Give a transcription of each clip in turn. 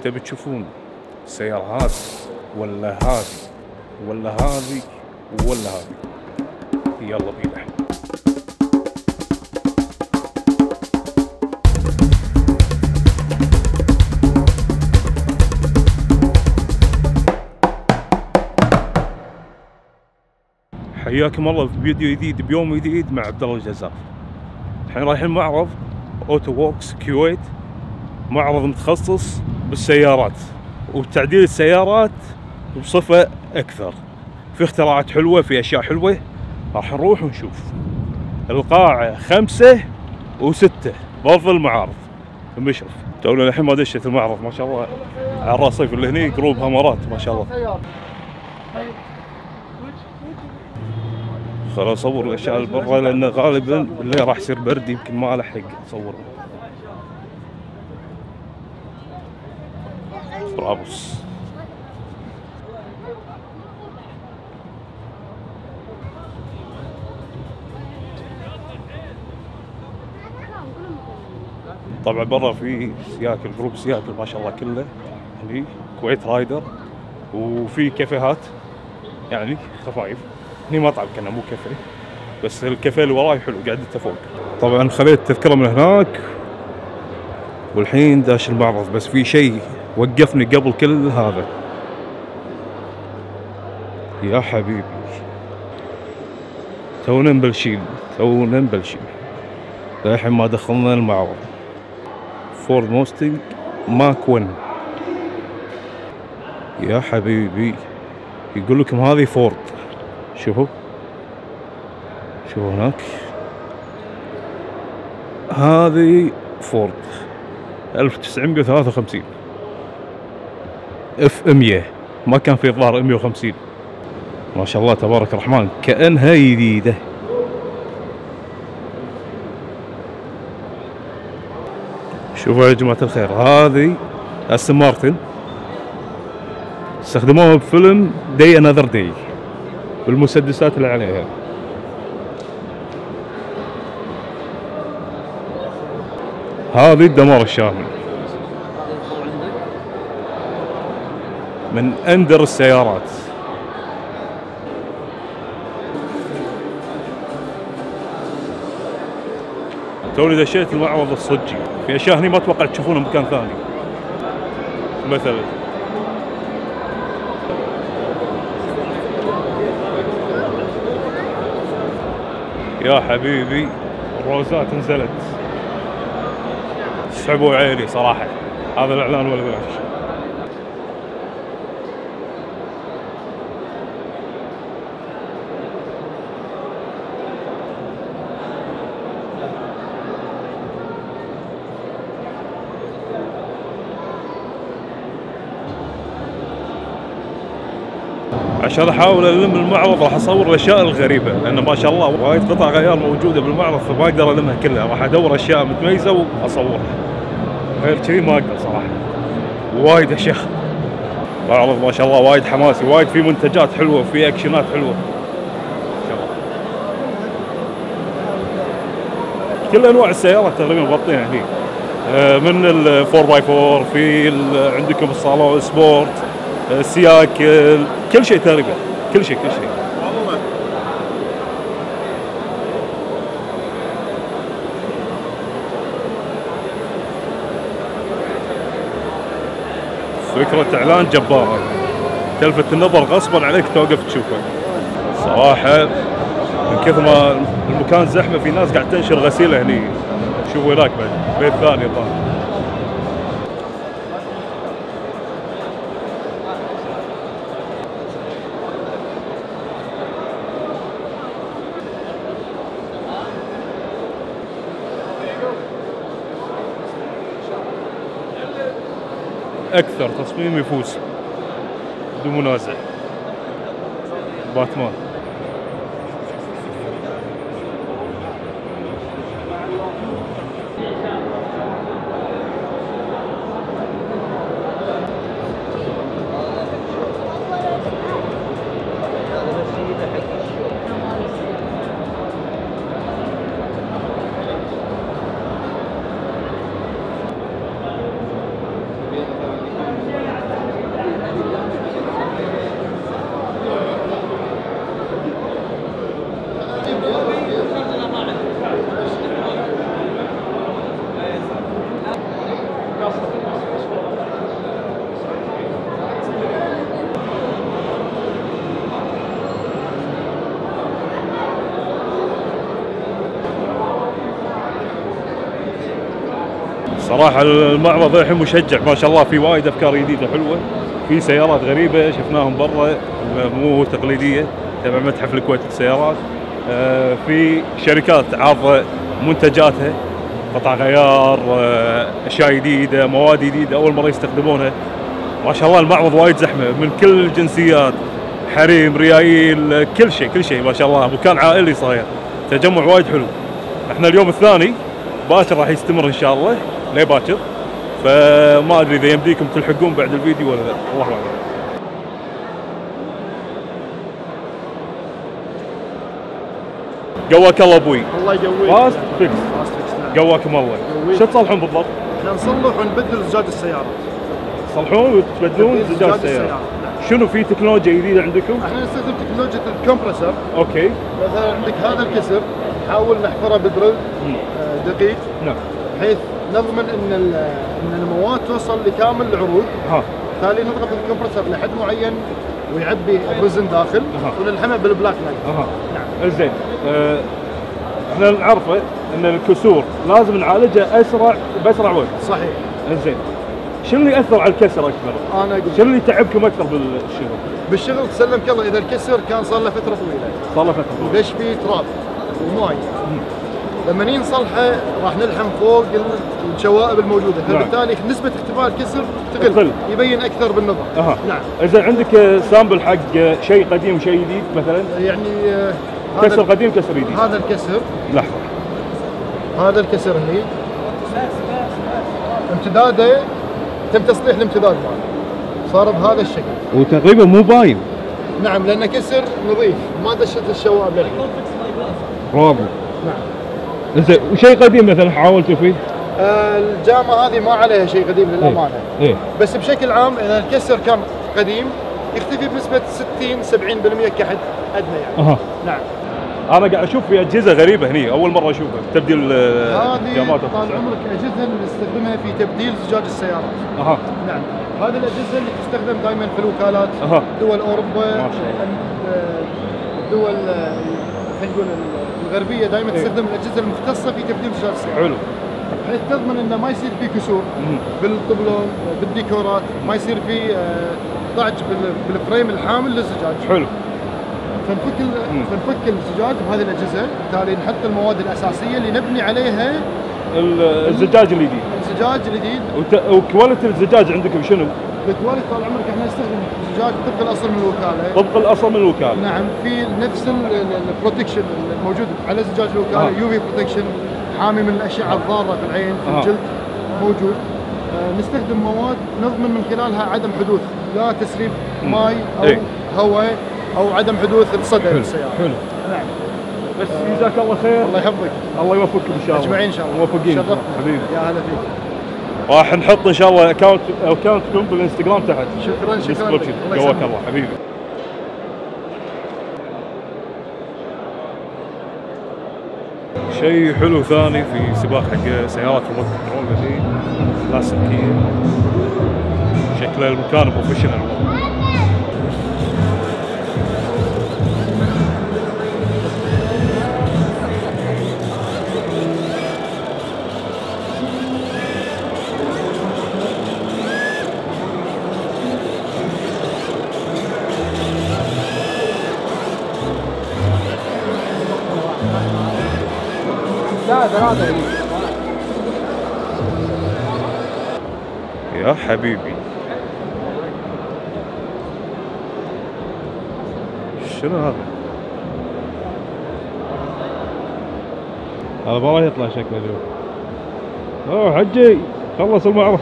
تبي تشوفون السيارة هذه ولا هذه ولا هذه ولا هذه؟ يلا بينا. حياكم الله في فيديو جديد بيوم جديد مع عبد الله الجزار. الحين رايحين معرض اوتو ووركس كويت، معرض متخصص بالسيارات وبتعديل السيارات بصفة أكثر. في اختراعات حلوة، في أشياء حلوة، راح نروح ونشوف. القاعة 5 و6 بأفضل المعارض المشرف. تونا الحين ما دشت المعرض ما شاء الله، على الرصيف اللي هني جروب همرات ما شاء الله. خلاص اصور الاشياء اللي برا لان غالبا بالليل راح يصير برد، يمكن ما الحق اصور. برابوس طبعا برا في سياكل، جروب سياكل ما شاء الله كله هني كويت رايدر، وفي كافيهات يعني خفايف. هني مطعم كنا مو كافيه، بس الكافيه اللي وراي حلو قعدته فوق. طبعا خذيت تذكره من هناك والحين داش المعرض، بس في شيء وقفني قبل كل هذا يا حبيبي. تونا مبلشين للحين ما دخلنا المعرض. فورد موستنج ماك 1 يا حبيبي، يقول لكم هذه فورد. شوفوا هناك، هذه فورد 1953 اف 100، ما كان في ظهر 150. ما شاء الله تبارك الرحمن كأنها جديدة. شوفوا يا جماعة الخير، هذه استون مارتن استخدموها بفيلم داي انذر داي بالمسدسات اللي عليها. هذه الدمار الشامل من اندر السيارات. توني دشيت المعرض الصجي، في اشياء هني ما اتوقع تشوفونها بمكان ثاني. مثلا يا حبيبي الروزات نزلت، سحبوا عيني صراحة، هذا الإعلان ولا بلاش. عشان احاول الم المعرض راح اصور الاشياء الغريبه، لان ما شاء الله وايد قطع غيار موجوده بالمعرض، فما اقدر المها كلها. راح ادور اشياء متميزه واصورها، غير كذي ما اقدر صراحه. وايد اشياء، معرض ما شاء الله وايد حماسي، وايد في منتجات حلوه وفي اكشنات حلوه ما شاء الله. كل انواع السيارات تقريبا مغطينها هني، من ال 4x4، في عندكم الصالون سبورت، سياكل، كل شيء تقريبا، كل شيء. فكرة اعلان جبارة تلفت النظر، غصبا عليك توقف تشوفه صراحة. من كثر ما المكان زحمة، في ناس قاعد تنشر غسيلة هني. شوفوا هناك بعد بيت ثاني طبعا. أكثر تصميم يفوز بدون منازع، باتمان. صراحة المعرض الحين مشجع ما شاء الله، في وايد افكار جديدة حلوة، في سيارات غريبة شفناهم برا مو تقليدية تبع متحف الكويت للسيارات. في شركات عارضة منتجاتها، قطع غيار، اشياء جديدة، مواد جديدة اول مرة يستخدمونها. ما شاء الله المعرض وايد زحمة من كل الجنسيات، حريم، ريايل، كل شيء ما شاء الله، مكان عائلي صاير، تجمع وايد حلو. احنا اليوم الثاني، باكر راح يستمر ان شاء الله ليه باكر، فما ادري اذا يمديكم تلحقون بعد الفيديو ولا لا، الله اعلم. قواك الله ابوي. الله يقويك. فاست فيكس. نعم. قواكم الله. شو تصلحون بالضبط؟ احنا نصلح ونبدل زجاج السيارات. تصلحون وتبدلون زجاج السيارات. نعم. شنو في تكنولوجيا جديده عندكم؟ احنا نستخدم تكنولوجيا الكمبرسر. اوكي. مثلا عندك هذا الكسر نحاول نحفره بدرل دقيق. نعم. بحيث نضمن ان المواد توصل لكامل العروض. بالتالي نضغط الكمبرسر لحد معين ويعبي الرزن داخل ونلحمه بالبلاك لايت. نعم. زين. احنا نعرفه ان الكسور لازم نعالجها اسرع باسرع وقت. صحيح. زين. شنو اللي ياثر على الكسر اكثر؟ انا اقول شنو اللي تعبكم اكثر بالشغل؟ بالشغل تسلمك الله، اذا الكسر كان صار له فتره طويله. صار له فتره طويله. ليش فيه تراب وماي. لما نيجي نصلحه راح نلحم فوق الشوائب الموجوده، فبالتالي نسبه اختفاء الكسر تقل، يبين اكثر بالنظر. نعم. اذا عندك سامبل حق شيء قديم وشيء جديد مثلا؟ يعني كسر قديم كسر جديد. هذا الكسر لحظه، هذا الكسر هني امتداده تم تصليح الامتداد ماله، صار بهذا الشكل وتقريبا مو باين. نعم، لانه كسر نظيف ما دشت الشوائب للحين. برافو. نعم. زين، وشيء قديم مثلا حاولتوا فيه؟ الجامه هذه ما عليها شيء قديم للامانه. إيه؟ بس بشكل عام اذا الكسر كان قديم يختفي بنسبه 60-70% كحد ادنى يعني. نعم. انا قاعد اشوف في اجهزه غريبه هني، اول مره اشوفها تبديل هذه طال عمرك اجهزه نستخدمها في تبديل زجاج السيارات. نعم. هذه الاجهزه اللي تستخدم دائما في الوكالات. دول اوروبا، الدول خلينا نقول الغربيه دائما تستخدم الاجهزه المختصه في تبديل زجاج السيارات. حلو. بحيث تضمن انه ما يصير في كسور بالطبلون بالديكورات، ما يصير في ضعج بالفريم الحامل للزجاج. حلو. فنفك الزجاج بهذه الاجهزه، بالتالي نحط المواد الاساسيه اللي نبني عليها الزجاج الجديد. الزجاج الجديد. وكواليتي الزجاج عندكم شنو؟ بالكواليتي طال عمرك احنا نستخدم زجاج طبق الاصل من الوكاله. طبق الاصل من الوكاله. نعم، في نفس البروتكشن الموجود على زجاج الوكاله. يو في بروتكشن حامي من الاشعه الضاره في العين في الجلد موجود. نستخدم مواد نضمن من خلالها عدم حدوث لا تسريب ماي او هواء او عدم حدوث الصدى للسياره. حلو. نعم. بس جزاك الله خير. الله يحفظك. الله يوفقكم ان شاء الله. اجمعين ان شاء الله. موفقين. شرفتنا حبيبي. يا هلا فيك. راح نحط ان شاء الله اكونتكم بالانستغرام تحت. شكرا لك. جواك الله حبيبي. شيء حلو ثاني في سباق حق سيارات الريموت كنترول هذي كلاسيكية، شكل المكان بروفيشنال والله. يا حبيبي شنو هذا؟ هذا ما راح يطلع شكله اليوم. اوه حجي خلص المعرض.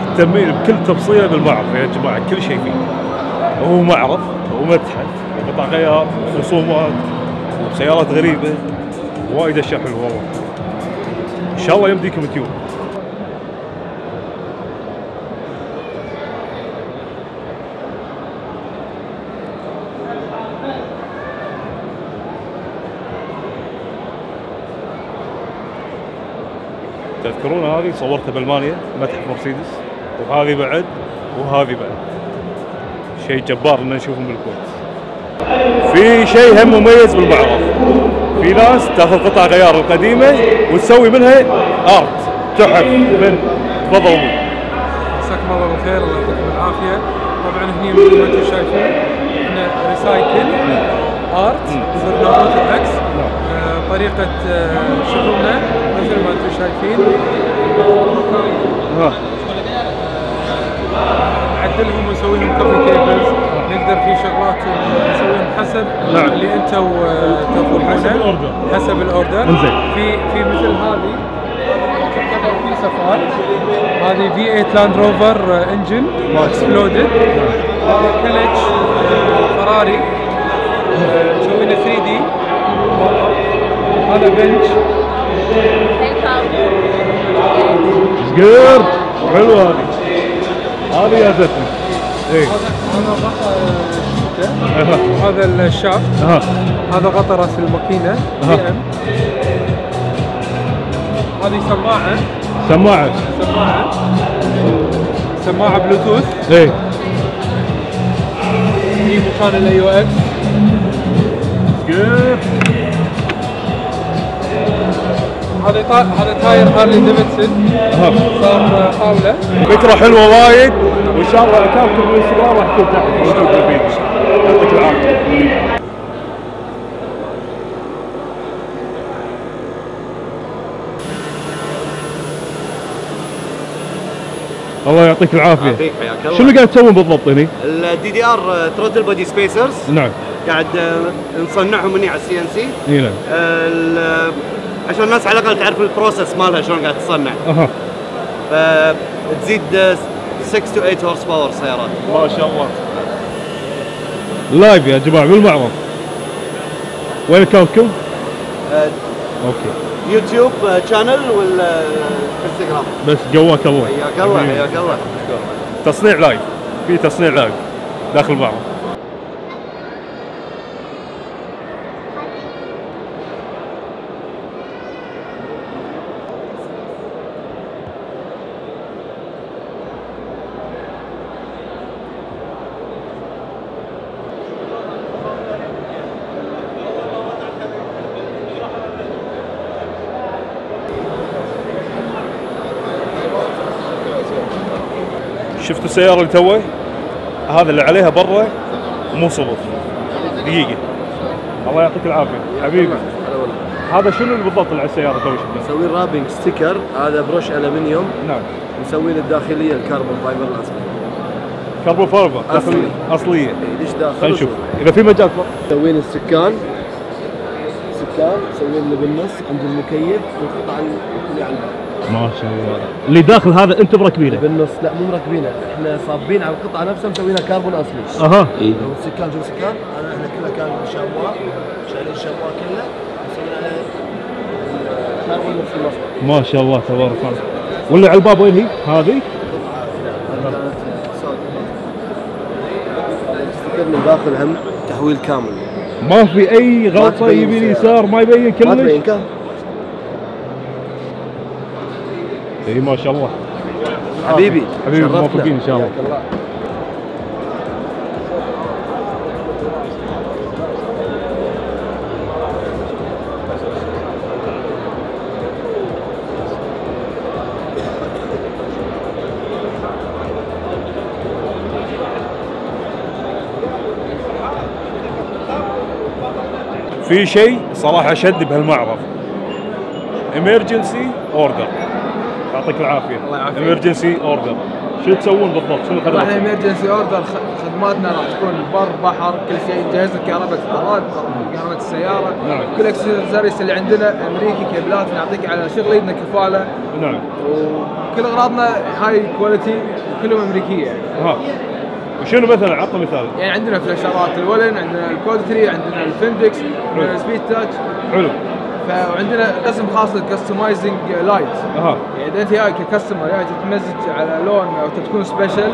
مهتمين بكل تفصيله بالمعرض يا جماعه، كل شيء فيه. هو معرض ومتحف وقطع غيار وخصومات وسيارات غريبه، وايد اشياء حلوه والله. ان شاء الله يمديكم تجون. تذكرون هذه صورتها بالمانيا متحف مرسيدس، وهذه بعد وهذه بعد. شيء جبار ان نشوفهم بالكويت. في شيء هم مميز بالمعرض، في ناس تاخذ قطع غيار القديمه وتسوي منها ارت تحف. من تفضلوا. مساكم الله بالخير، الله يعطيكم العافيه. طبعا هني مثل ما انتم شايفين احنا ريسايكل ارت صرنا اوتو اكس. طريقه شغلنا مثل ما انتم شايفين نعدلهم ونسوي لهم كوفي تيبلز، نقدر في شغلات نسويهم حسب اللي انتم تطلبونه حسب الاوردر. في مثل هذه في سفار، هذه V8 لاند روفر انجن اكسبلودد. هذا كلتش فراري مسوي له 3D. هذا بنش صغير حلو. هذه يا زلمه. ايه هذا غطا الشوكه، وهذا الشافت. هذا غطا راس الماكينه PM. هذه سماعه بلوتوث. ايه في مكان AUX. هذا تاير هارلي ديفيدسون صار طاوله. فكره حلوه وايد، وان شاء الله اكونتكم بالانستغرام راح تكون تحت موجود بالفيديو. يعطيك العافيه. الله يعطيك العافيه. يعطيك حياك الله. شنو قاعد تسوون بالضبط هني؟ الDDR ثروتل بودي سبيسرز. نعم. قاعد نصنعهم هني على CNC. اي نعم. عشان الناس على الاقل تعرف البروسيس مالها شلون قاعد تصنع. فتزيد 6 to 8 هورس باور سيارات. ما شاء الله. لايف يا جماعه بالمعرض. وين اكونتكم؟ اوكي. يوتيوب شانل والانستغرام. بس قواك الله. حياك الله حياك الله. تصنيع لايف، في تصنيع لايف داخل المعرض. شفتوا السيارة اللي توي؟ هذا اللي عليها برا مو صبغ. دقيقة. الله يعطيك العافية حبيبي. هذا شنو اللي بالضبط اللي على السيارة توي شفناه؟ مسوين رابنج ستيكر، هذا بروش ألمنيوم. نعم. مسوين الداخلية الكربون فايبر الأصلي. كربون فايبر أصلية. ليش داخل؟ خلينا نشوف إذا في مجال تفضل. مسوين السكان مسوين اللي بالنص عند المكيف والقطع اللي على الباب. ما شاء الله. اللي داخل هذا انتم مركبينه؟ بالنص لا مو مركبينه، احنا صابين على القطعه نفسها مسوينها كربون اصلي. والسكان جو سكان، احنا كله كان شموع، شايلين الشموع كله مسويين عليه كربون نفس المصنع. ما شاء الله تبارك الله. واللي على الباب وين هي؟ هذه؟ كانت صوت. الستيكر من داخل هم تحويل كامل. ما في اي غلطه يمين يسار، ما يبين كلش؟ ما تبين كم. اي ما شاء الله. حبيبي موفقين ان شاء الله. في شيء صراحه شد بهالمعرض، emergency order. يعطيك العافيه. الله يعافيك. emergency order. شو تسوون بالضبط؟ شنو احنا خدماتكم؟ ايمرجنسي اوردر خدماتنا راح تكون بر بحر، كل شيء نجهز لك كهرباء الطراد، كهرباء السياره. نعم. كل اكسسوارز اللي عندنا امريكي، كيبلات نعطيك على شغل ايدنا كفاله. نعم. وكل اغراضنا هاي كواليتي وكلهم امريكيه يعني. وشنو مثلا عطنا مثال؟ يعني عندنا فلاشارات الولن، عندنا الكود 3، عندنا الفندكس، عندنا السبيد تاتش. حلو. فعندنا قسم خاص للكستمايزنج لايت. يعني اذا انت جاي ككستمر جاي تتمزج على لون او تكون سبيشل،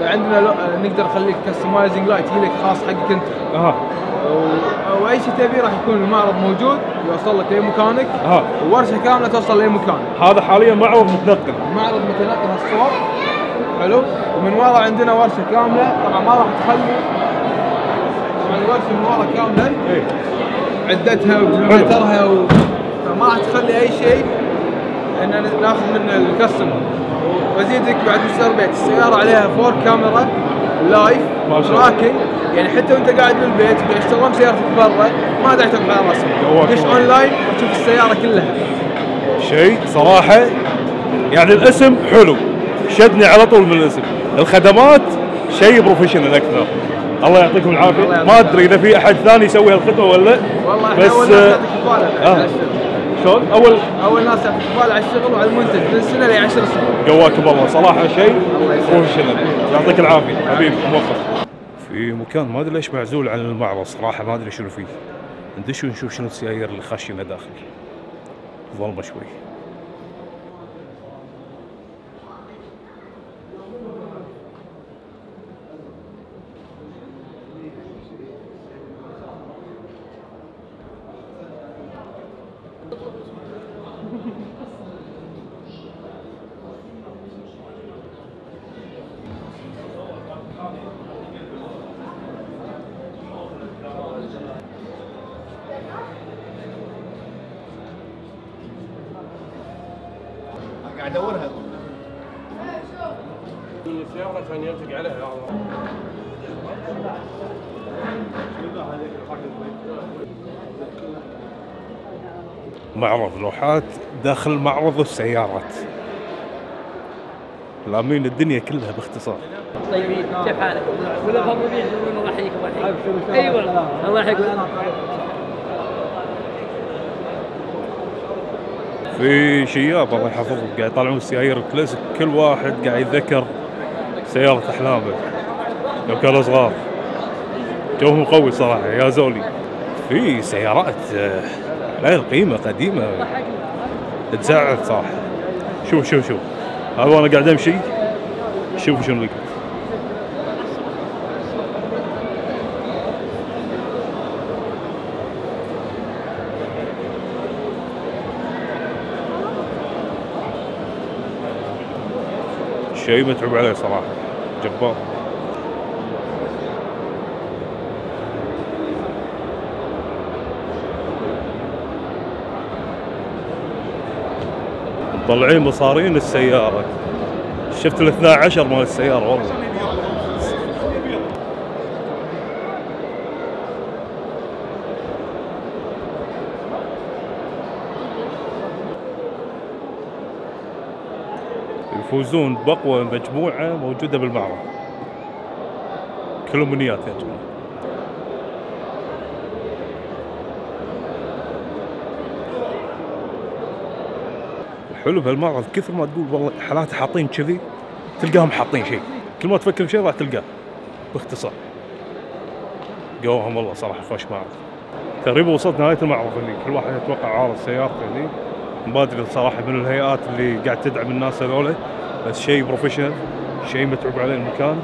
فعندنا نقدر نخليك كستمايزنج لايت يجي لك خاص حقك انت. او اي شيء تبي راح يكون المعرض موجود يوصل لك لاي مكانك. وورشه كامله توصل لاي مكان. هذا حاليا معرض متنقل. معرض متنقل الصور حلو، ومن ورا عندنا ورشه كامله. طبعا ما راح تخلي طبعا الورشه من ورا كامله عدتها وجمعتها فما راح تخلي اي شيء ان ناخذ من الكاستمر. وازيدك بعد مستر بيت السياره عليها 4 كاميرا لايف تراكنج، يعني حتى وانت قاعد بالبيت يشتغلون سيارتك برا ما داعي تبقى على راسك، دش اونلاين وتشوف السياره كلها. شيء صراحه يعني الاسم حلو، شدني على طول من الاسم. الخدمات شيء بروفيشنال اكثر. الله يعطيكم العافيه. ما ادري اذا في احد ثاني يسوي هالخدمه ولا. والله احنا اول ناس نعطيك كفاله على الشغل. شلون؟ اول ناس نعطيك كفاله على الشغل وعلى المنتج من سنه ل 10 سنين. قواكم الله صراحه شيء بروفيشنال. يعطيك العافيه حبيبي موفق. في مكان ما ادري ليش معزول عن المعرض صراحه، ما ادري شنو فيه. ندش ونشوف شنو السيايير اللي خاشينه داخل. ظلمه شوي. قاعد ادورها السيارة عشان يلصق عليها. معرض لوحات داخل معرض السيارات. لامين الدنيا كلها باختصار. طيبين، كيف حالك؟ كله مضبوطين. الله يحييك الله يحييك. اي والله الله يحييك. في شياب الله يحفظهم قاعد يطلعون السيايير الكلاسيك، كل واحد قاعد يتذكر سيارة أحلامه لو كانوا صغار. جوهم قوي صراحة يا زولي. في سيارات عليها القيمة قديمة تزعل صراحة. شوف هذا وأنا قاعد أمشي شوف شنو لقيت. شيء متعوب عليه صراحة، جبار. مطلعين مصارين السيارة. شفت ال 12 مال السيارة والله. يفوزون بأقوى مجموعة موجودة بالمعرض. كلهم منيات يا جماعة. الحلو بهالمعرض كثر ما تقول والله حالات حاطين كذي تلقاهم حاطين شيء، كل ما تفكر بشيء راح تلقاه باختصار. قواهم والله صراحة خوش معرض. تقريبا وصلت نهاية المعرض اللي كل واحد يتوقع عارض سيارته هذي. ما ادري صراحة من الهيئات اللي قاعد تدعم الناس هذول، بس شيء بروفيشنال، شيء متعوب عليه المكان.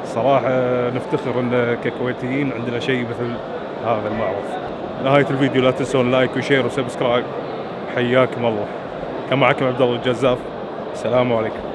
صراحة نفتخر ان ككويتيين عندنا شيء مثل هذا المعرض. نهاية الفيديو لا تنسون لايك وشير وسبسكرايب. حياكم الله. كان معكم عبد الله الجزاف. السلام عليكم.